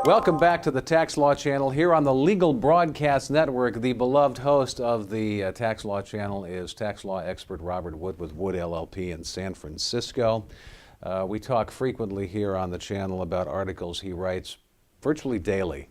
Welcome back to the Tax Law Channel here on the Legal Broadcast Network. The beloved host of the Tax Law Channel is tax law expert Robert Wood with Wood LLP in San Francisco. We talk frequently here on the channel about articles he writes virtually daily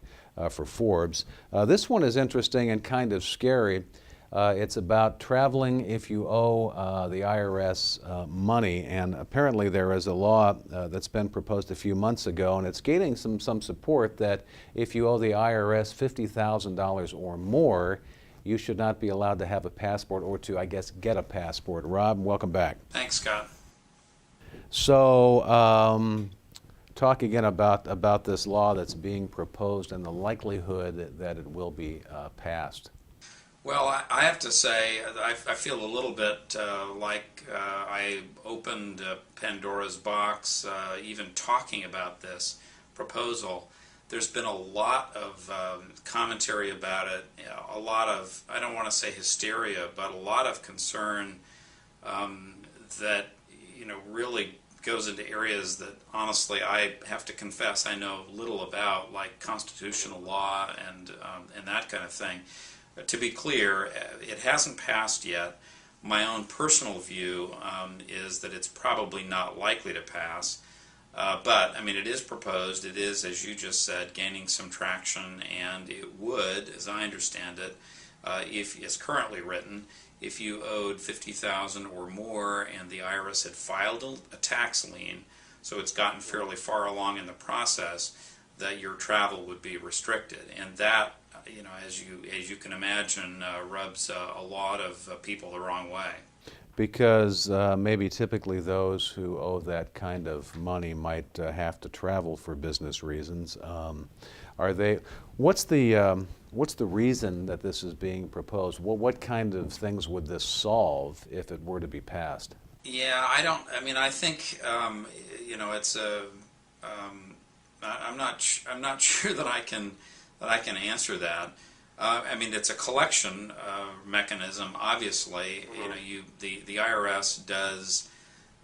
for Forbes. This one is interesting and kind of scary. It's about traveling if you owe the IRS money, and apparently there is a law that's been proposed a few months ago, and it's gaining some support that if you owe the IRS $50,000 or more, you should not be allowed to have a passport or to, I guess, get a passport. Rob, welcome back. Thanks, Scott. So, talk again about this law that's being proposed and the likelihood that it will be passed. Well, I have to say, I feel a little bit like I opened Pandora's box, even talking about this proposal. There's been a lot of commentary about it, a lot of, I don't want to say hysteria, but a lot of concern that, really goes into areas that, honestly, I have to confess I know little about, like constitutional law and that kind of thing. To be clear, it hasn't passed yet. My own personal view is that it's probably not likely to pass. But, I mean, it is proposed. It is, as you just said, gaining some traction, and it would, as I understand it, if it's currently written, if you owed $50,000 or more and the IRS had filed a tax lien, so it's gotten fairly far along in the process, that your travel would be restricted. And that, as you can imagine, rubs a lot of people the wrong way. Because maybe typically those who owe that kind of money might have to travel for business reasons. What's the reason that this is being proposed? What kind of things would this solve if it were to be passed? Yeah, I think it's a. I'm not sure that I can answer that. It's a collection mechanism. Obviously, the IRS does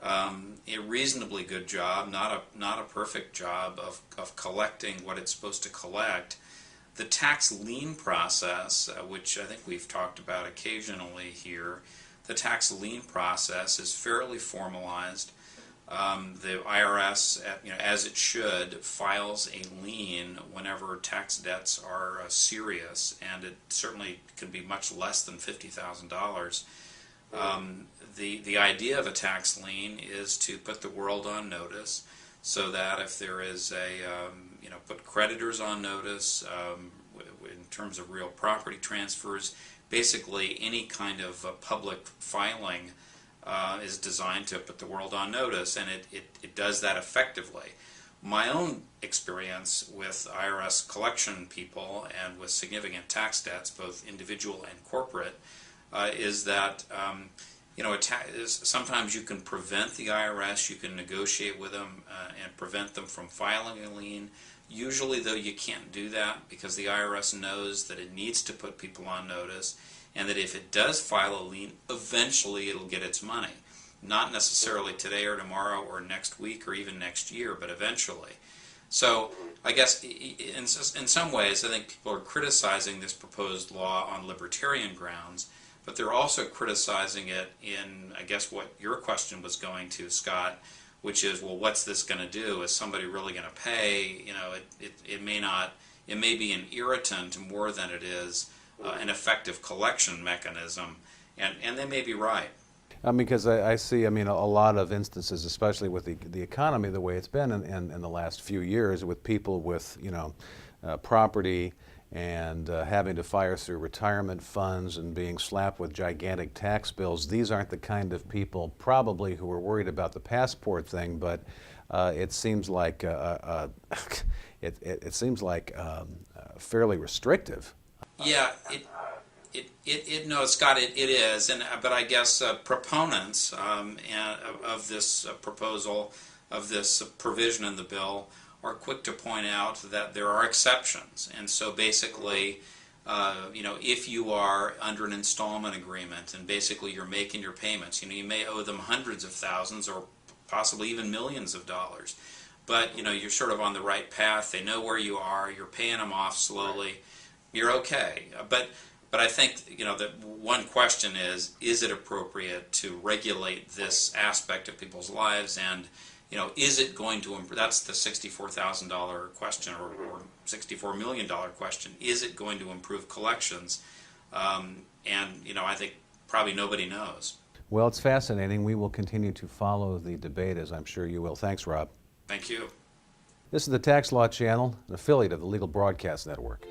a reasonably good job, not a perfect job of collecting what it's supposed to collect. The tax lien process, which I think we've talked about occasionally here, the tax lien process is fairly formalized. The IRS, as it should, files a lien whenever tax debts are serious, and it certainly can be much less than $50,000. The idea of a tax lien is to put the world on notice, so that if there is put creditors on notice in terms of real property transfers, basically any kind of public filing is designed to put the world on notice, and it does that effectively. My own experience with IRS collection people and with significant tax debts, both individual and corporate, is that sometimes you can prevent the IRS, you can negotiate with them and prevent them from filing a lien. Usually, though, you can't do that because the IRS knows that it needs to put people on notice, and that if it does file a lien, eventually it'll get its money. Not necessarily today or tomorrow or next week or even next year, but eventually. So I guess in some ways I think people are criticizing this proposed law on libertarian grounds, but they're also criticizing it in, I guess, what your question was going to, Scott, which is, well, what's this going to do? Is somebody really going to pay? It may be an irritant more than it is an effective collection mechanism, and they may be right. Because I see, a lot of instances, especially with the economy the way it's been in the last few years, with people with, property and having to fire through retirement funds and being slapped with gigantic tax bills. These aren't the kind of people probably who are worried about the passport thing, but it seems like it seems like fairly restrictive. Yeah, no, Scott, it is, but I guess proponents of this proposal, of this provision in the bill, are quick to point out that there are exceptions, and so basically, if you are under an installment agreement and basically you're making your payments, you may owe them hundreds of thousands or possibly even millions of dollars, but you're sort of on the right path. They know where you are. You're paying them off slowly. You're okay. But I think the one question is it appropriate to regulate this aspect of people's lives, and is it going to improve? That's the $64,000 question, or $64 million question. Is it going to improve collections? And I think probably nobody knows. Well, it's fascinating. We will continue to follow the debate, as I'm sure you will. Thanks, Rob. Thank you. This is the Tax Law Channel, an affiliate of the Legal Broadcast Network.